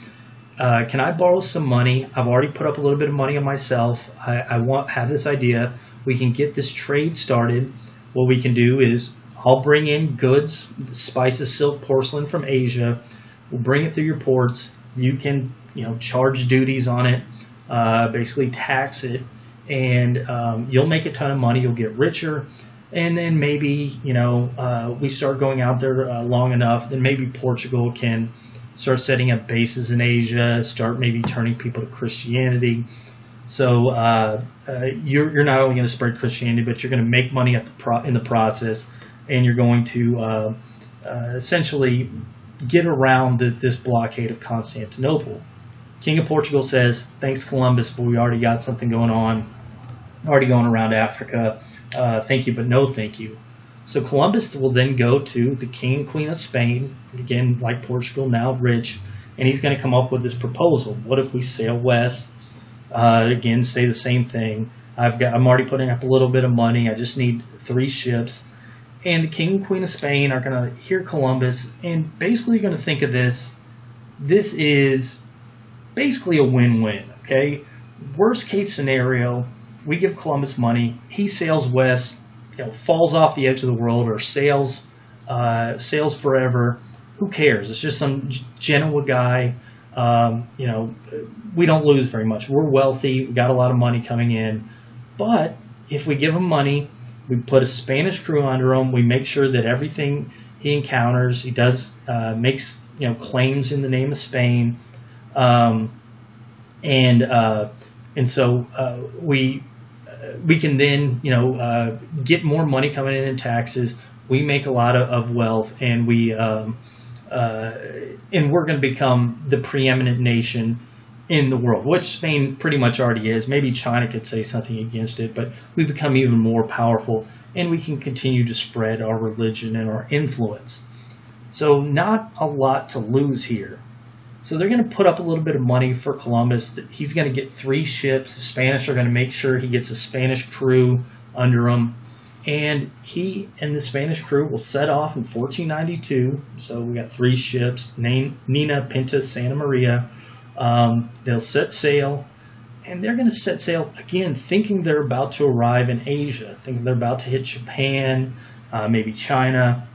Can I borrow some money? I've already put up a little bit of money on myself. I have this idea. We can get this trade started. What we can do is I'll bring in goods, spices, silk, porcelain from Asia. We'll bring it through your ports. You can, charge duties on it, basically tax it, and you'll make a ton of money. You'll get richer, and then maybe we start going out there long enough. Then maybe Portugal can start setting up bases in Asia. Start maybe turning people to Christianity. So you're not only going to spread Christianity, but you're going to make money in the process, and you're going to essentially get around this blockade of Constantinople. King of Portugal says, thanks Columbus, but we already got something going on, already going around Africa. Thank you, but no thank you. So Columbus will then go to the King and Queen of Spain, again, like Portugal, now rich, and he's going to come up with this proposal. What if we sail west? Again, say the same thing. I'm already putting up a little bit of money. I just need 3 ships. And the King and Queen of Spain are going to hear Columbus and basically going to think of this. This is basically a win-win, okay? Worst case scenario, we give Columbus money. He sails west, falls off the edge of the world, or sails forever. Who cares? It's just some Genoa guy. We don't lose very much. We're wealthy. We got a lot of money coming in. But if we give him money, we put a Spanish crew under him. We make sure that everything he encounters, he does makes claims in the name of Spain, and so we can then get more money coming in taxes. We make a lot of wealth, and we're going to become the preeminent nation in the world, which Spain pretty much already is. Maybe China could say something against it, but we become even more powerful, and we can continue to spread our religion and our influence. So not a lot to lose here. So they're going to put up a little bit of money for Columbus. He's going to get 3 ships. The Spanish are going to make sure he gets a Spanish crew under him, and he and the Spanish crew will set off in 1492. So we got 3 ships, Nina, Pinta, Santa Maria. They'll set sail, and they're going to set sail again thinking they're about to arrive in Asia, thinking they're about to hit Japan, maybe China,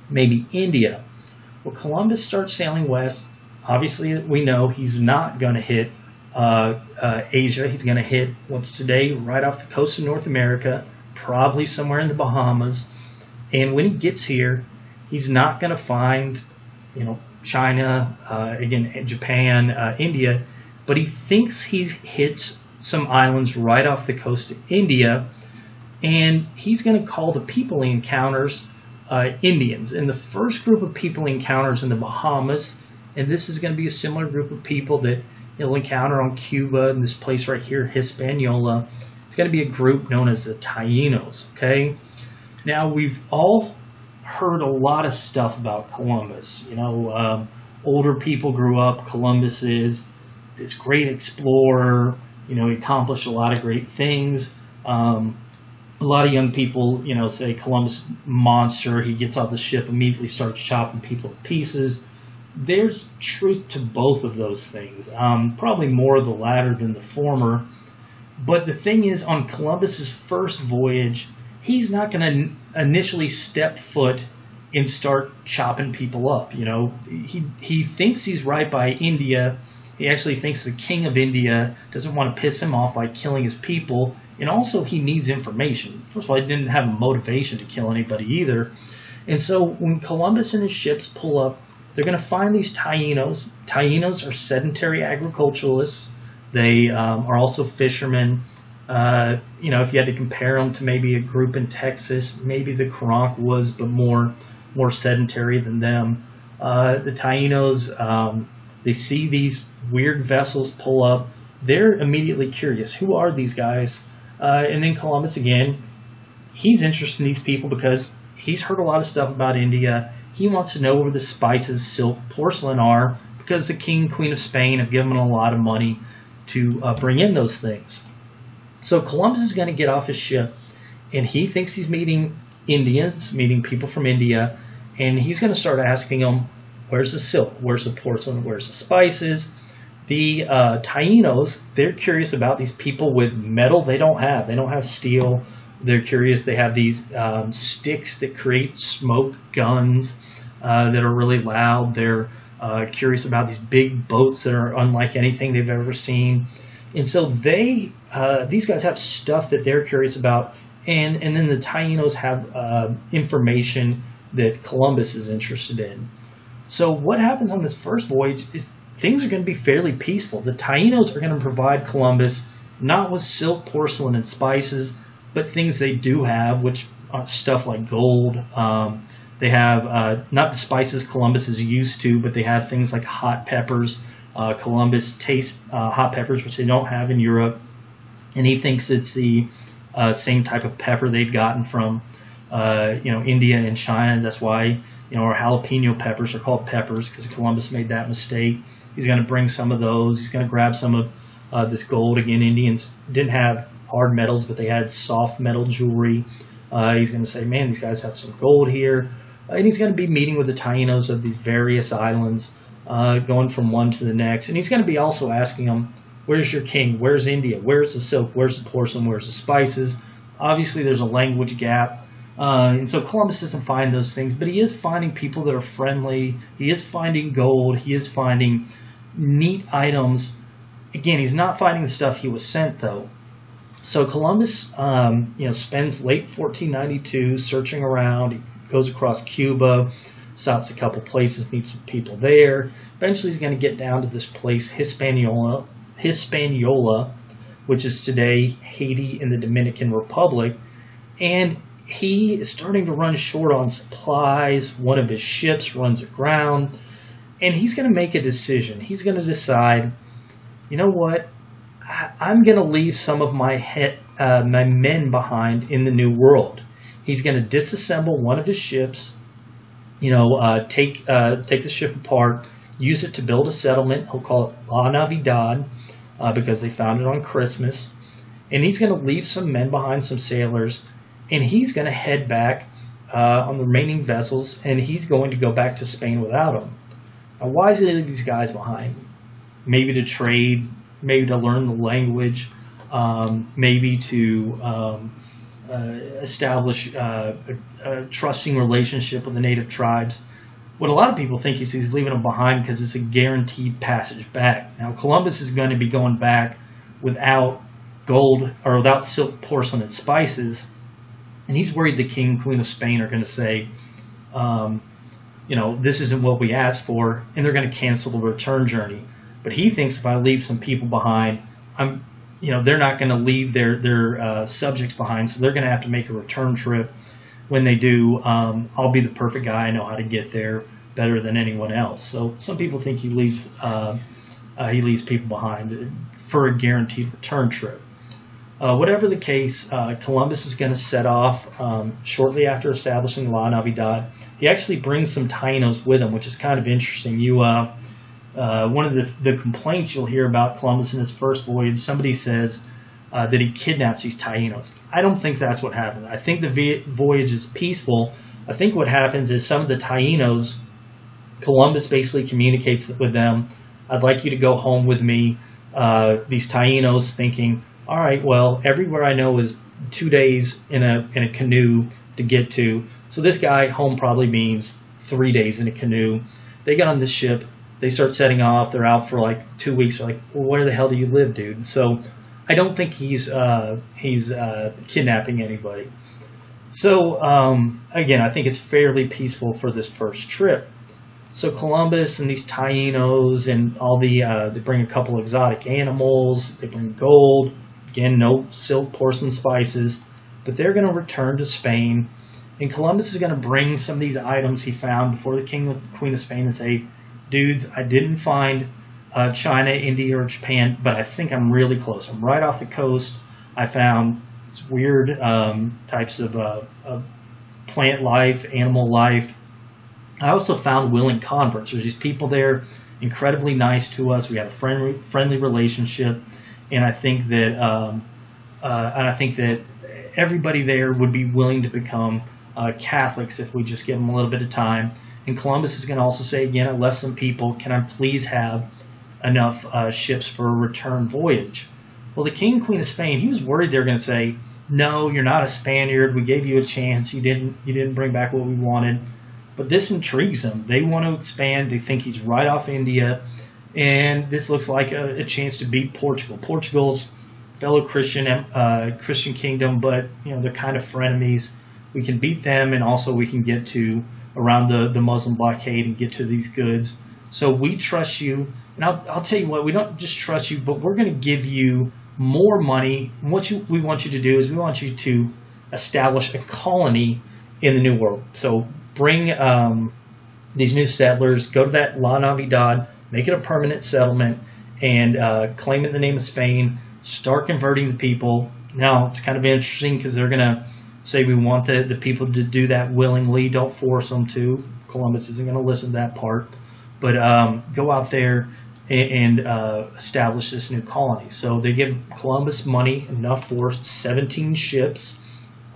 maybe India. Well, Columbus starts sailing west. Obviously, we know he's not going to hit Asia. He's going to hit what's today right off the coast of North America, probably somewhere in the Bahamas. And when he gets here, he's not going to find, China, again, Japan, India, but he thinks he hits some islands right off the coast of India, and he's going to call the people he encounters Indians. And the first group of people he encounters in the Bahamas, and this is going to be a similar group of people that he'll encounter on Cuba and this place right here, Hispaniola. It's going to be a group known as the Tainos, okay? Now, we've all heard a lot of stuff about Columbus. Older people grew up. Columbus is this great explorer. He accomplished a lot of great things. A lot of young people, say Columbus monster. He gets off the ship, immediately starts chopping people to pieces. There's truth to both of those things. Probably more of the latter than the former. But the thing is, on Columbus's first voyage, he's not going initially step foot and start chopping people up. He thinks he's right by India. He actually thinks the king of India doesn't want to piss him off by killing his people, and also he needs information. First of all, he didn't have a motivation to kill anybody either. And so when Columbus and his ships pull up, they're going to find these Tainos. Tainos are sedentary agriculturalists. They are also fishermen. If you had to compare them to maybe a group in Texas, maybe the Karank was, but more sedentary than them. The Tainos, they see these weird vessels pull up. They're immediately curious. Who are these guys? And then Columbus, again, he's interested in these people because he's heard a lot of stuff about India. He wants to know where the spices, silk, porcelain are because the king and queen of Spain have given him a lot of money to bring in those things. So Columbus is going to get off his ship, and he thinks he's meeting Indians, meeting people from India, and he's going to start asking them, where's the silk, where's the porcelain, where's the spices? The Tainos, they're curious about these people with metal they don't have. They don't have steel. They're curious. They have these sticks that create smoke guns that are really loud. They're curious about these big boats that are unlike anything they've ever seen. And so these guys have stuff that they're curious about. And then the Tainos have information that Columbus is interested in. So what happens on this first voyage is things are going to be fairly peaceful. The Tainos are going to provide Columbus not with silk, porcelain, and spices, but things they do have, which are stuff like gold. They have not the spices Columbus is used to, but they have things like hot peppers. Columbus tastes hot peppers, which they don't have in Europe, and he thinks it's the same type of pepper they'd gotten from India and China. That's why our jalapeno peppers are called peppers, because Columbus made that mistake. He's going to bring some of those. He's going to grab some of this gold. Again, Indians didn't have hard metals, but they had soft metal jewelry. He's going to say, man, these guys have some gold here. And he's going to be meeting with the Tainos of these various islands, going from one to the next. And he's going to be also asking them, where's your king? Where's India? Where's the silk? Where's the porcelain? Where's the spices? Obviously, there's a language gap. And so Columbus doesn't find those things, but he is finding people that are friendly. He is finding gold. He is finding neat items. Again, he's not finding the stuff he was sent, though. So Columbus, spends late 1492 searching around. He goes across Cuba, stops a couple places, meets some people there. Eventually, he's going to get down to this place, Hispaniola, which is today Haiti and the Dominican Republic. And he is starting to run short on supplies. One of his ships runs aground, and he's going to make a decision. He's going to decide, you know what? I'm going to leave some of my men behind in the New World. He's going to disassemble one of his ships, take the ship apart, use it to build a settlement. He'll call it La Navidad because they found it on Christmas. And he's going to leave some men behind, some sailors, and he's going to head back on the remaining vessels, and he's going to go back to Spain without them. Now, why is he leaving these guys behind? Maybe to trade, maybe to learn the language, maybe to establish a trusting relationship with the native tribes. What a lot of people think is he's leaving them behind because it's a guaranteed passage back. Now, Columbus is going to be going back without gold or without silk, porcelain, and spices, and he's worried the king and queen of Spain are going to say, this isn't what we asked for, and they're going to cancel the return journey. But he thinks if I leave some people behind, they're not going to leave their subjects behind, so they're going to have to make a return trip. When they do, I'll be the perfect guy. I know how to get there better than anyone else. So some people think he leaves people behind for a guaranteed return trip. Whatever the case, Columbus is going to set off shortly after establishing La Navidad. He actually brings some Tainos with him, which is kind of interesting. One of the complaints you'll hear about Columbus in his first voyage, somebody says that he kidnaps these Tainos. I don't think that's what happened. I think the voyage is peaceful. I think what happens is some of the Tainos, Columbus basically communicates with them, I'd like you to go home with me. These Tainos thinking, all right, well, everywhere I know is 2 days in a canoe to get to. So this guy, home probably means 3 days in a canoe. They get on this ship. They start setting off. They're out for like 2 weeks. They're like, well, where the hell do you live, dude? So I don't think he's kidnapping anybody. So again, I think it's fairly peaceful for this first trip. So Columbus and these Tainos and all they bring a couple exotic animals. They bring gold. Again, no silk, porcelain, spices. But they're going to return to Spain. And Columbus is going to bring some of these items he found before the king and queen of Spain and say, dudes, I didn't find China, India, or Japan, but I think I'm really close. I'm right off the coast. I found these weird types of plant life, animal life. I also found willing converts. There's these people there, incredibly nice to us. We had a friendly relationship, and I think that everybody there would be willing to become Catholics if we just give them a little bit of time. And Columbus is going to also say, again, I left some people. Can I please have enough ships for a return voyage? Well, the king and queen of Spain, he was worried they were going to say, no, you're not a Spaniard. We gave you a chance. You didn't bring back what we wanted. But this intrigues them. They want to expand. They think he's right off India. And this looks like a chance to beat Portugal. Portugal's fellow Christian kingdom, but they're kind of frenemies. We can beat them, and also we can get to around the Muslim blockade and get to these goods. So we trust you, and I'll tell you what, we don't just trust you, but we're going to give you more money. And what we want you to do is we want you to establish a colony in the New World. So bring these new settlers, go to that La Navidad, make it a permanent settlement, and claim it in the name of Spain, start converting the people. Now, it's kind of interesting because they're going to say we want the people to do that willingly. Don't force them to. Columbus isn't going to listen to that part. But go out there and establish this new colony. So they give Columbus money, enough for 17 ships,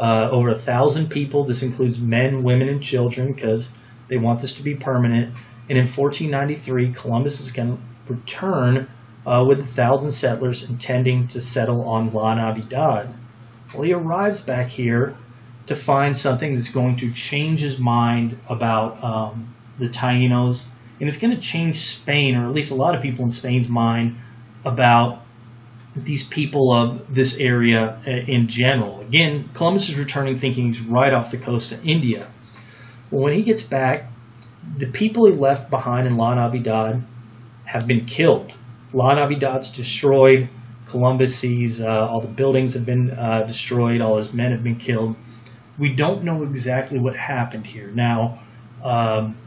over 1,000 people. This includes men, women, and children because they want this to be permanent. And in 1493, Columbus is going to return with 1,000 settlers intending to settle on La Navidad. Well, he arrives back here to find something that's going to change his mind about the Tainos, and it's going to change Spain, or at least a lot of people in Spain's mind, about these people of this area in general. Again, Columbus is returning thinking he's right off the coast of India. Well, when he gets back, the people he left behind in La Navidad have been killed. La Navidad's destroyed. Columbus sees all the buildings have been destroyed. All his men have been killed. We don't know exactly what happened here. Now,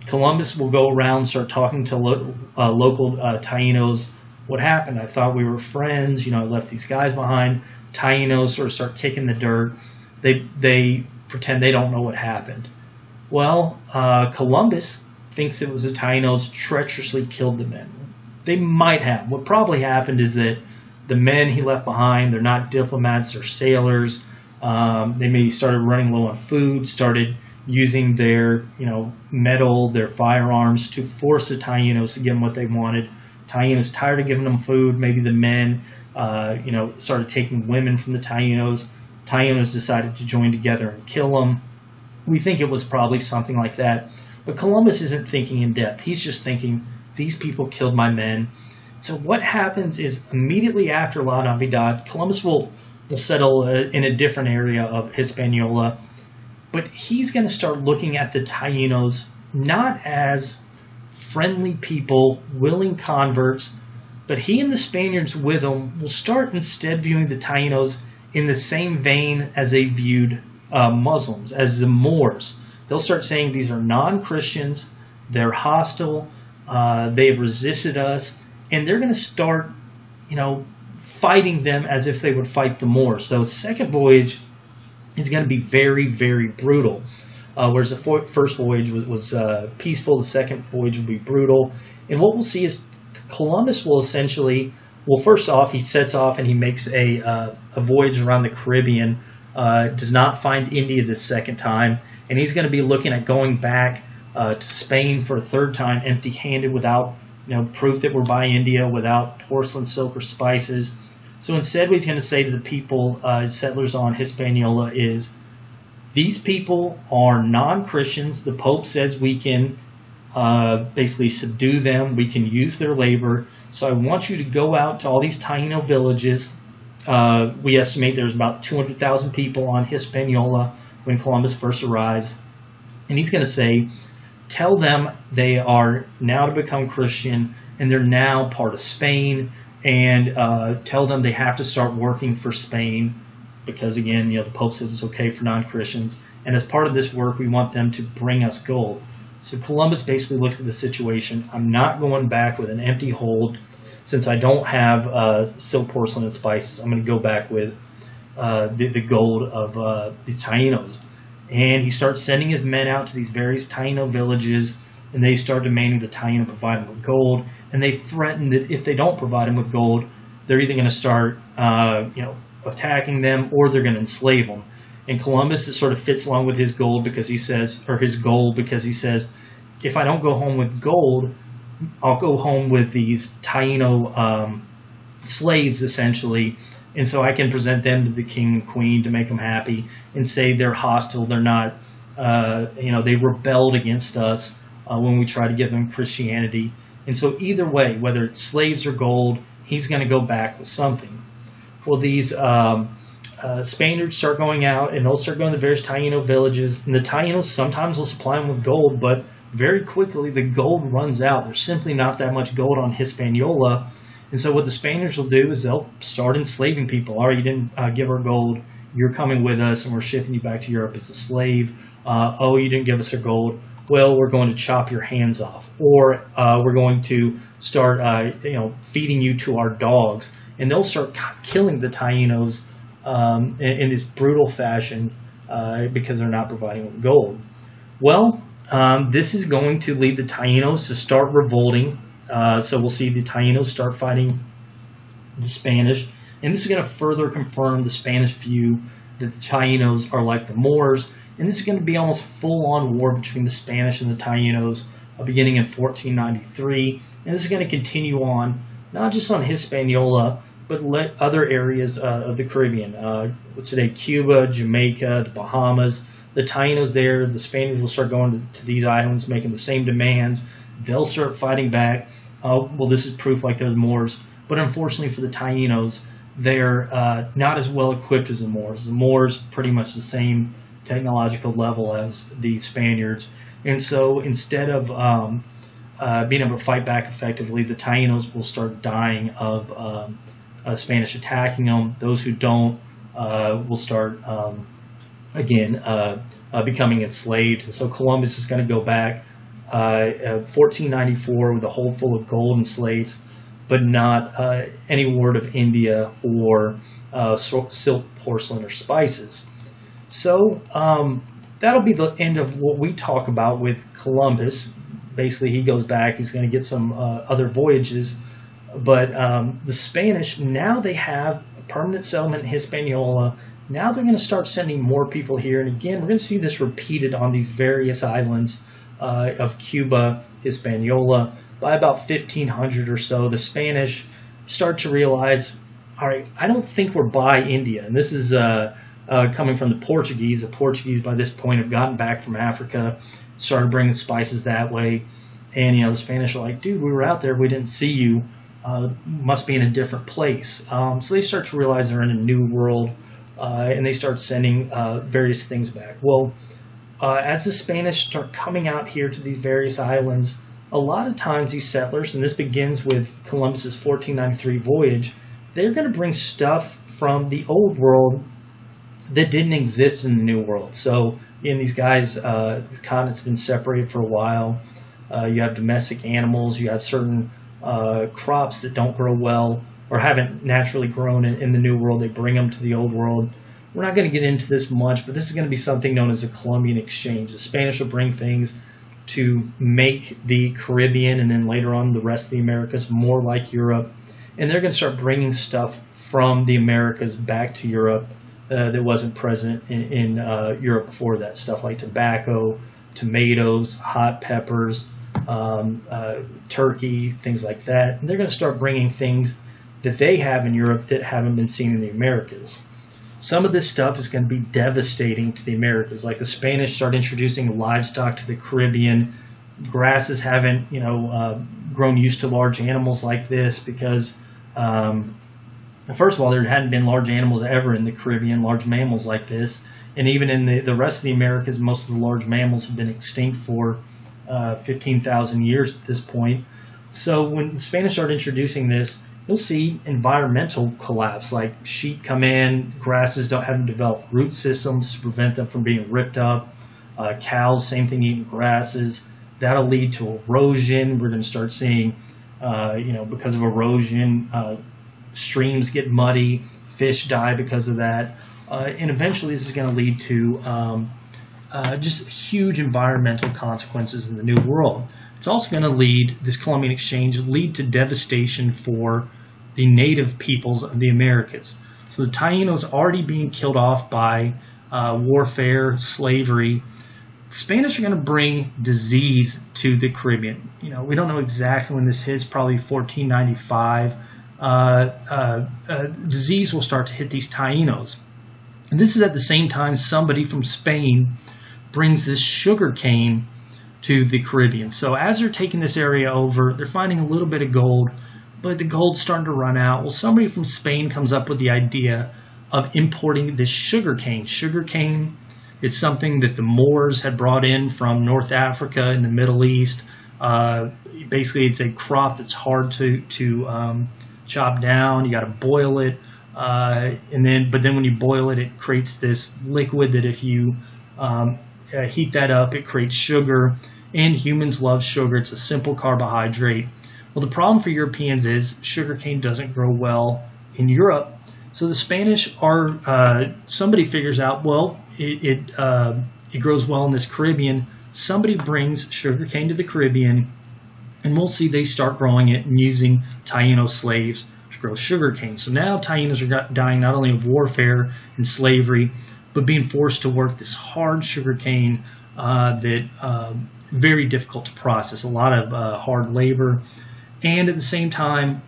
Columbus will go around and start talking to local Tainos. What happened? I thought we were friends. I left these guys behind. Tainos sort of start kicking the dirt. They pretend they don't know what happened. Well, Columbus thinks it was the Tainos treacherously killed the men. They might have. What probably happened is that the men he left behind, they're not diplomats, they're sailors. They maybe started running low on food, started using their metal, their firearms to force the Tainos to give them what they wanted. Tainos tired of giving them food. Maybe the men started taking women from the Tainos. Tainos decided to join together and kill them. We think it was probably something like that. But Columbus isn't thinking in depth. He's just thinking, these people killed my men. So what happens is immediately after La Navidad, Columbus will settle in a different area of Hispaniola. But he's going to start looking at the Tainos not as friendly people, willing converts, but he and the Spaniards with him will start instead viewing the Tainos in the same vein as they viewed Muslims, as the Moors. They'll start saying these are non-Christians, they're hostile, they've resisted us, and they're going to start, fighting them as if they would fight the Moors. So second voyage is going to be very, very brutal. Whereas the first voyage was peaceful, the second voyage will be brutal. And what we'll see is Columbus will essentially, first off, he sets off and he makes a voyage around the Caribbean, does not find India this second time, and he's going to be looking at going back to Spain for a third time empty-handed without proof that we're by India, without porcelain, silk, or spices. So instead what he's going to say to the people, settlers on Hispaniola is, These people are non-Christians. The Pope says we can basically subdue them. We can use their labor. So I want you to go out to all these Taino villages. We estimate there's about 200,000 people on Hispaniola when Columbus first arrives. And he's going to say, tell them they are now to become Christian and they're now part of Spain, and tell them they have to start working for Spain because, again, the Pope says it's okay for non-Christians. And as part of this work, we want them to bring us gold. So Columbus basically looks at the situation. I'm not going back with an empty hold. Since I don't have silk, porcelain, and spices, I'm going to go back with the gold of the Tainos. And he starts sending his men out to these various Taino villages, and they start demanding the Taino provide them with gold. And they threaten that if they don't provide them with gold, they're either going to start attacking them or they're going to enslave them. And Columbus, it sort of fits along with his goal because he says, if I don't go home with gold, I'll go home with these Taino slaves, essentially, and so I can present them to the king and queen to make them happy and say they're hostile, they're not, they rebelled against us when we try to give them Christianity. And so either way, whether it's slaves or gold, he's going to go back with something. Well, these Spaniards start going out, and they'll start going to the various Taino villages, and the Tainos sometimes will supply them with gold, but very quickly the gold runs out. There's simply not that much gold on Hispaniola, and so what the Spaniards will do is they'll start enslaving people. All right, you didn't give our gold, you're coming with us, and we're shipping you back to Europe as a slave. Oh, you didn't give us our gold. Well, we're going to chop your hands off, or we're going to start, feeding you to our dogs, and they'll start killing the Tainos in this brutal fashion because they're not providing them gold. Well, this is going to lead the Tainos to start revolting. So we'll see the Tainos start fighting the Spanish, and this is going to further confirm the Spanish view that the Tainos are like the Moors. And this is going to be almost full-on war between the Spanish and the Tainos beginning in 1493. And this is going to continue on, not just on Hispaniola, but other areas of the Caribbean. Today, Cuba, Jamaica, the Bahamas. The Tainos there, the Spaniards will start going to these islands, making the same demands. They'll start fighting back. Well, this is proof like they're the Moors. But unfortunately for the Tainos, they're not as well equipped as the Moors. The Moors pretty much the same technological level as the Spaniards, and so instead of being able to fight back effectively, the Tainos will start dying of Spanish attacking them. Those who don't will start becoming enslaved. And so Columbus is going to go back 1494 with a hold full of gold and slaves, but not any word of India or silk, porcelain, or spices. So that'll be the end of what we talk about with Columbus. Basically, he goes back. He's going to get some other voyages. But the Spanish, now they have a permanent settlement in Hispaniola. Now they're going to start sending more people here. And again, we're going to see this repeated on these various islands of Cuba, Hispaniola. By about 1500 or so, the Spanish start to realize, all right, I don't think we're by India. And this is coming from the Portuguese. The Portuguese, by this point, have gotten back from Africa, started bringing spices that way. And, the Spanish are like, dude, we were out there. We didn't see you. Must be in a different place. So they start to realize they're in a new world, and they start sending various things back. Well, as the Spanish start coming out here to these various islands, a lot of times these settlers, and this begins with Columbus's 1493 voyage, they're going to bring stuff from the old world that didn't exist in the new world. So, these guys, the continent's been separated for a while. You have domestic animals. You have certain crops that don't grow well or haven't naturally grown in the new world. They bring them to the old world. We're not going to get into this much, but this is going to be something known as the Columbian Exchange. The Spanish will bring things to make the Caribbean and then later on the rest of the Americas more like Europe. And they're going to start bringing stuff from the Americas back to Europe that wasn't present in Europe before that. Stuff like tobacco, tomatoes, hot peppers, turkey, things like that. And they're going to start bringing things that they have in Europe that haven't been seen in the Americas. Some of this stuff is going to be devastating to the Americas. Like the Spanish start introducing livestock to the Caribbean. Grasses haven't, grown used to large animals like this because, first of all, there hadn't been large animals ever in the Caribbean, large mammals like this. And even in the rest of the Americas, most of the large mammals have been extinct for 15,000 years at this point. So when the Spanish start introducing this, you'll see environmental collapse, like sheep come in, grasses haven't developed root systems to prevent them from being ripped up. Cows, same thing, eating grasses. That'll lead to erosion. We're going to start seeing, because of erosion, streams get muddy, fish die because of that. And eventually this is going to lead to just huge environmental consequences in the New World. It's also going to lead, this Columbian Exchange, lead to devastation for the native peoples of the Americas. So the Tainos already being killed off by warfare, slavery. The Spanish are going to bring disease to the Caribbean. We don't know exactly when this hits, probably 1495. Disease will start to hit these Tainos. And this is at the same time somebody from Spain brings this sugar cane to the Caribbean. So as they're taking this area over, they're finding a little bit of gold, but the gold's starting to run out. Well, somebody from Spain comes up with the idea of importing this sugar cane. Sugar cane is something that the Moors had brought in from North Africa and the Middle East. Basically, it's a crop that's hard to chop down. You got to boil it. But then when you boil it, it creates this liquid that if you heat that up, it creates sugar, and humans love sugar. It's a simple carbohydrate. Well, the problem for Europeans is sugarcane doesn't grow well in Europe. So the Spanish somebody figures out, well, it grows well in this Caribbean. Somebody brings sugarcane to the Caribbean, and we'll see they start growing it and using Taino slaves to grow sugarcane. So now Tainos are dying not only of warfare and slavery, but being forced to work this hard sugarcane that very difficult to process, a lot of hard labor, and at the same time,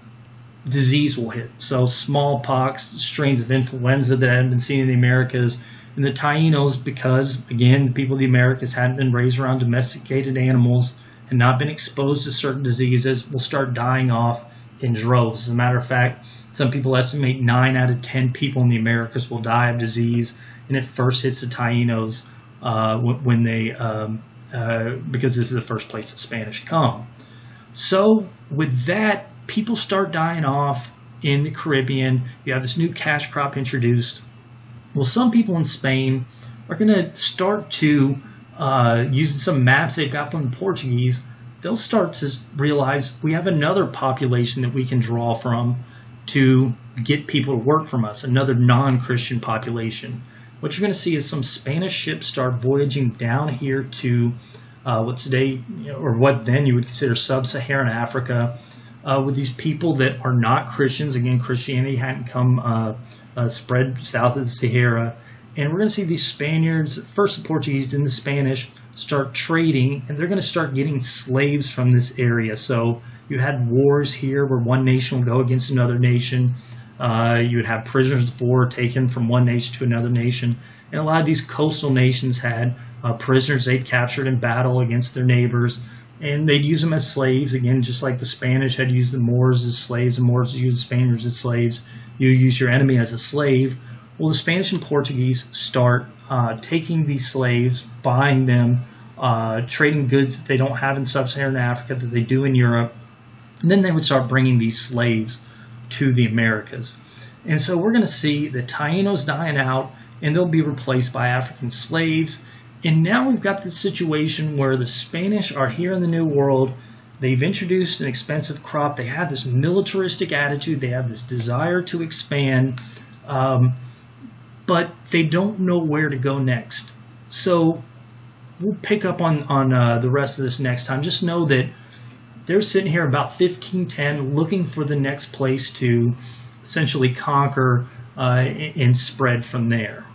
disease will hit. So smallpox, strains of influenza that hadn't been seen in the Americas, and the Tainos, because again, the people of the Americas hadn't been raised around domesticated animals and not been exposed to certain diseases, will start dying off in droves. As a matter of fact, some people estimate 9 out of 10 people in the Americas will die of disease, and it first hits the Tainos when they, because this is the first place the Spanish come. So with that, people start dying off in the Caribbean. You have this new cash crop introduced. Well, some people in Spain are going to start to, using some maps they've got from the Portuguese, they'll start to realize we have another population that we can draw from to get people to work from us, another non-Christian population. What you're going to see is some Spanish ships start voyaging down here to what today, or what then you would consider sub-Saharan Africa, with these people that are not Christians. Again, Christianity hadn't come spread south of the Sahara. And we're going to see these Spaniards, first the Portuguese, then the Spanish, start trading, and they're going to start getting slaves from this area. So you had wars here where one nation will go against another nation. You would have prisoners of war taken from one nation to another nation. And a lot of these coastal nations had prisoners they'd captured in battle against their neighbors, and they'd use them as slaves. Again, just like the Spanish had used the Moors as slaves, and Moors used the Spaniards as slaves. You use your enemy as a slave. Well, the Spanish and Portuguese start taking these slaves, buying them, trading goods that they don't have in sub-Saharan Africa that they do in Europe, and then they would start bringing these slaves to the Americas. And so we're going to see the Tainos dying out, and they'll be replaced by African slaves. And now we've got this situation where the Spanish are here in the New World. They've introduced an expensive crop. They have this militaristic attitude. They have this desire to expand, but they don't know where to go next. So we'll pick up on the rest of this next time. Just know that they're sitting here about 1510 looking for the next place to essentially conquer and spread from there.